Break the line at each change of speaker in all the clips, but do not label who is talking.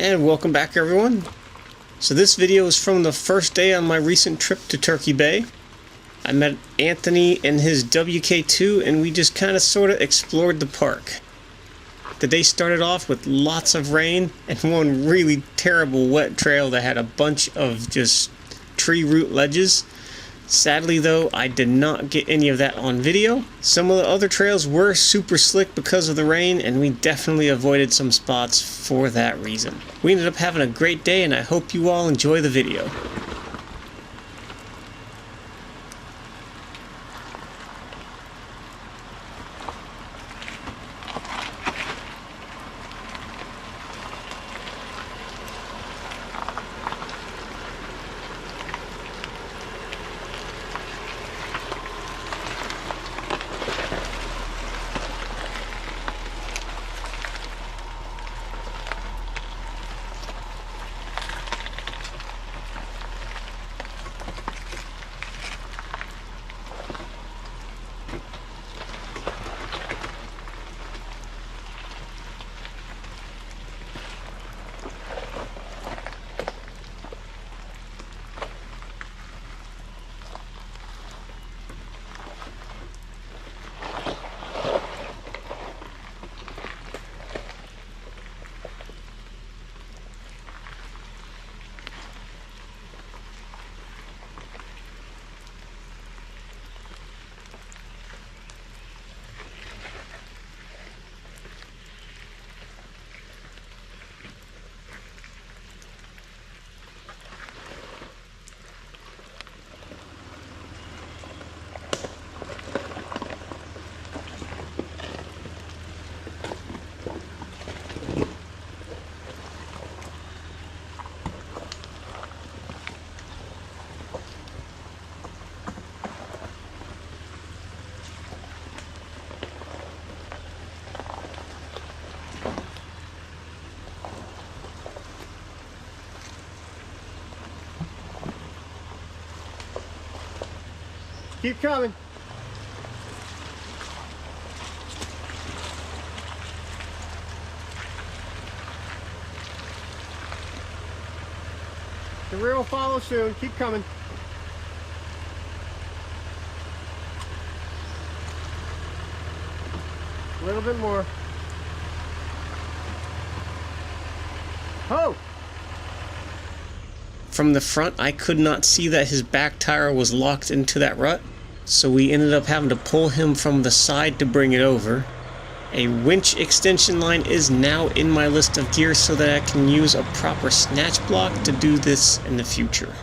And welcome back, everyone. So this video is from the first day on my recent trip to Turkey Bay. I met Anthony and his WK2 and we just kind of sort of explored the park. The day started off with lots of rain and one really terrible wet trail that had a bunch of just tree root ledges. Sadly though, I did not get any of that on video. Some of the other trails were super slick because of the rain, and we definitely avoided some spots for that reason. We ended up having a great day, and I hope you all enjoy the video.
Keep coming. The rear will follow soon. Keep coming. A little bit more. Oh!
From the front, I could not see that his back tire was locked into that rut, so we ended up having to pull him from the side to bring it over. A winch extension line is now in my list of gear so that I can use a proper snatch block to do this in the future.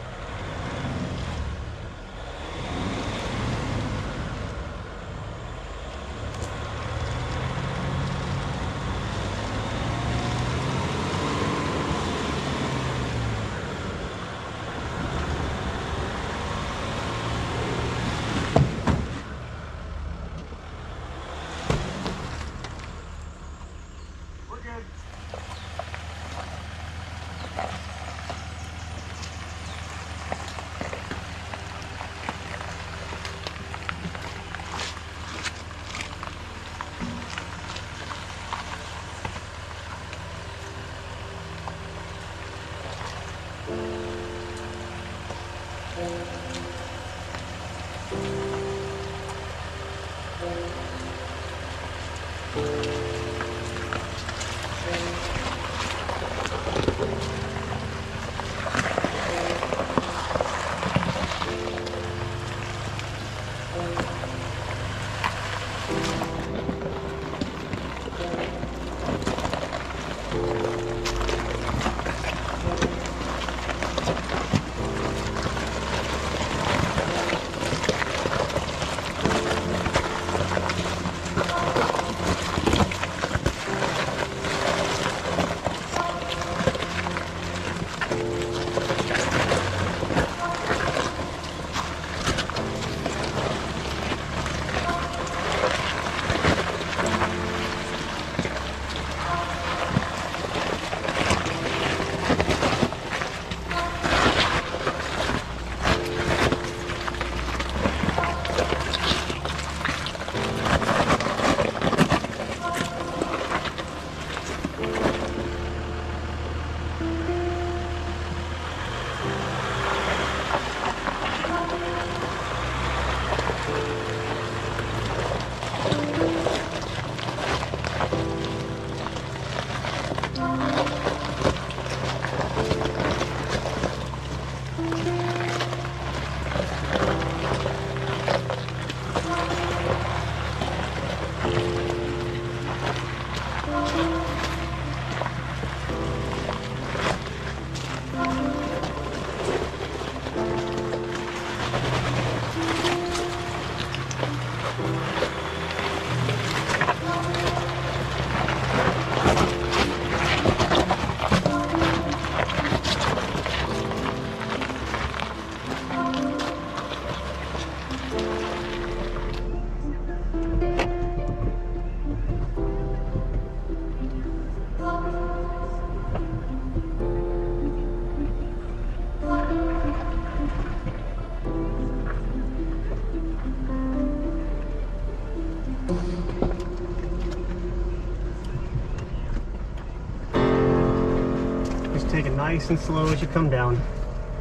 Take it nice and slow as you come down.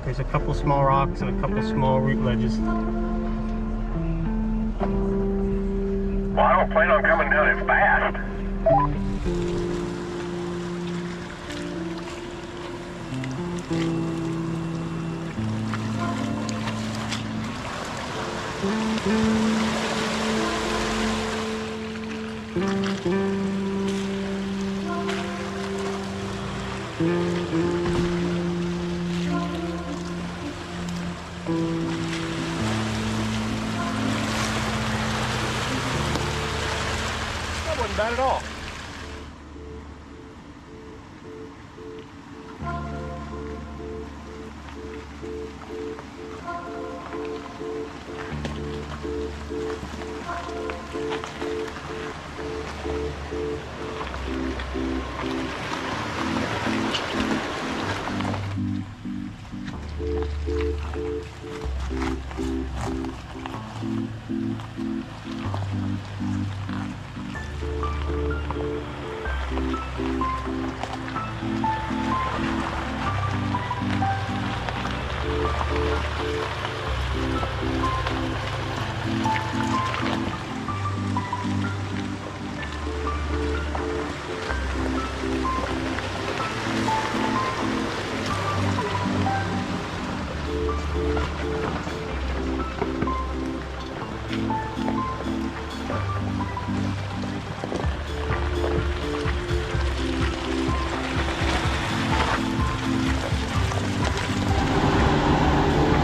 There's a couple small rocks and a couple small root ledges.
Well, I don't plan on coming down it fast. That wasn't bad at all.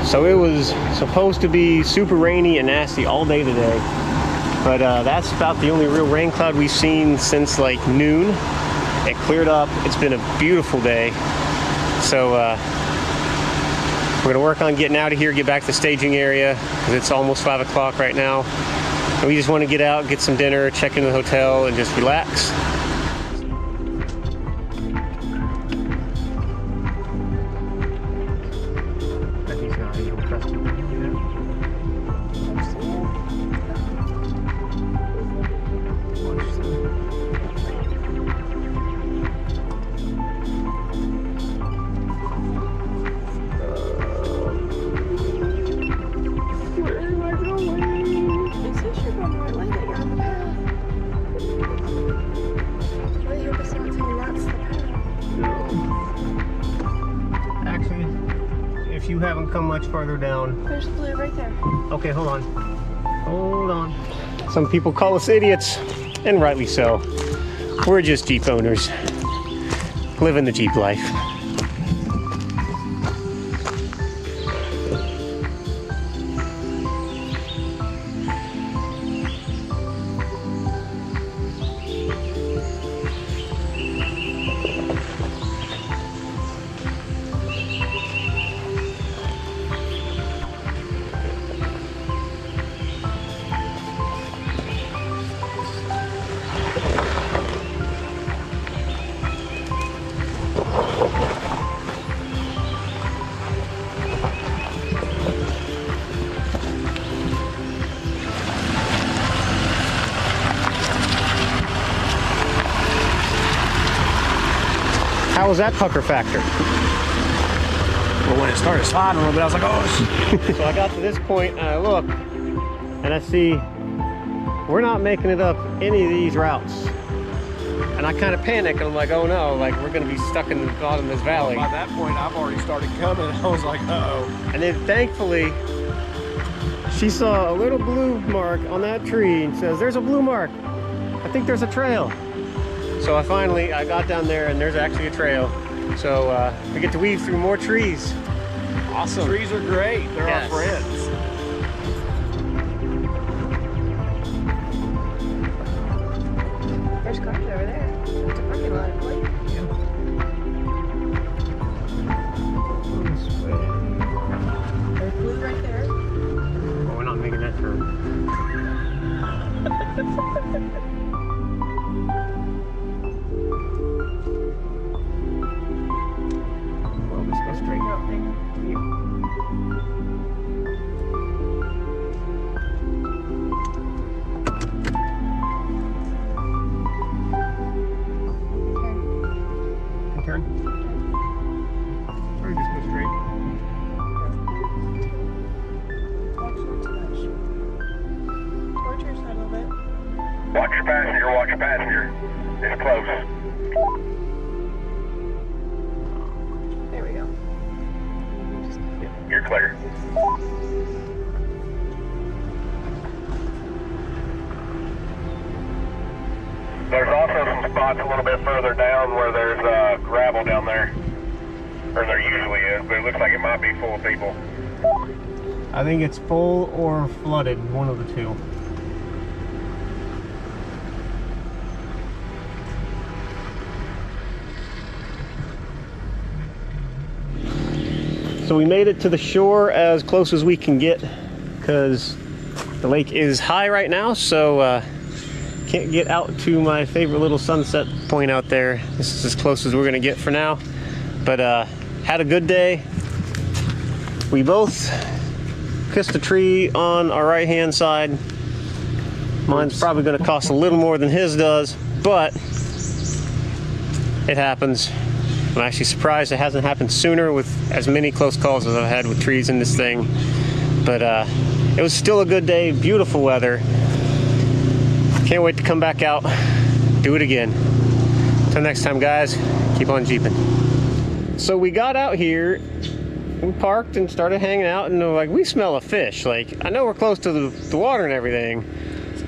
So it was supposed to be super rainy and nasty all day today, but that's about the only real rain cloud we've seen since like noon. It cleared up. It's been a beautiful day. So we're gonna work on getting out of here, get back to the staging area, because it's almost 5 o'clock right now. And we just want to get out, get some dinner, check into the hotel, and just relax. If you haven't come much farther down.
There's blue right there.
Okay, hold on. Hold on. Some people call us idiots, and rightly so. We're just Jeep owners, living the Jeep life. How was that pucker factor?
Well, when it started sliding a little bit, I was like, oh, shit.
So I got to this point and I look and I see we're not making it up any of these routes. And And I kind of panic, and I'm like, oh no, like we're gonna be stuck in the bottom of this valley.
By that point, I've already started coming. I was like, uh-oh.
And then thankfully, she saw a little blue mark on that tree and says, there's a blue mark. I think there's a trail. So I got down there and there's actually a trail. So we get to weave through more trees. Awesome.
Trees are great. They're
Yes.
our friends.
There's cars over there. It's a parking lot, I believe. There's blue right there.
Well, we're not making that turn. Well, let's go straight up. Turn. Or just go straight.
Watch not too much. Towards your side a little bit.
Watch your passenger, watch your passenger. It's close.
There we go.
You're clear. There's also some spots a little bit further down where there's gravel down there. Or there usually is, but it looks like it might be full of people.
I think it's full or flooded, one of the two. So we made it to the shore as close as we can get because the lake is high right now, so can't get out to my favorite little sunset point out there. This is as close as we're gonna get for now. But had a good day. We both kissed a tree on our right hand side. Mine's probably gonna cost a little more than his does, but it happens. I'm actually surprised it hasn't happened sooner with as many close calls as I've had with trees in this thing. But it was still a good day, beautiful weather. Can't wait to come back out, do it again. Till next time, guys, keep on jeeping. So we got out here, we parked and started hanging out, and we're like, we smell a fish. Like, I know we're close to the water and everything,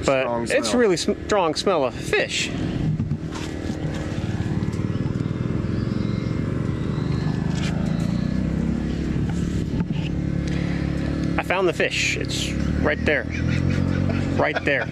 but it's a really strong smell of fish. I found the fish. It's right there. Right there.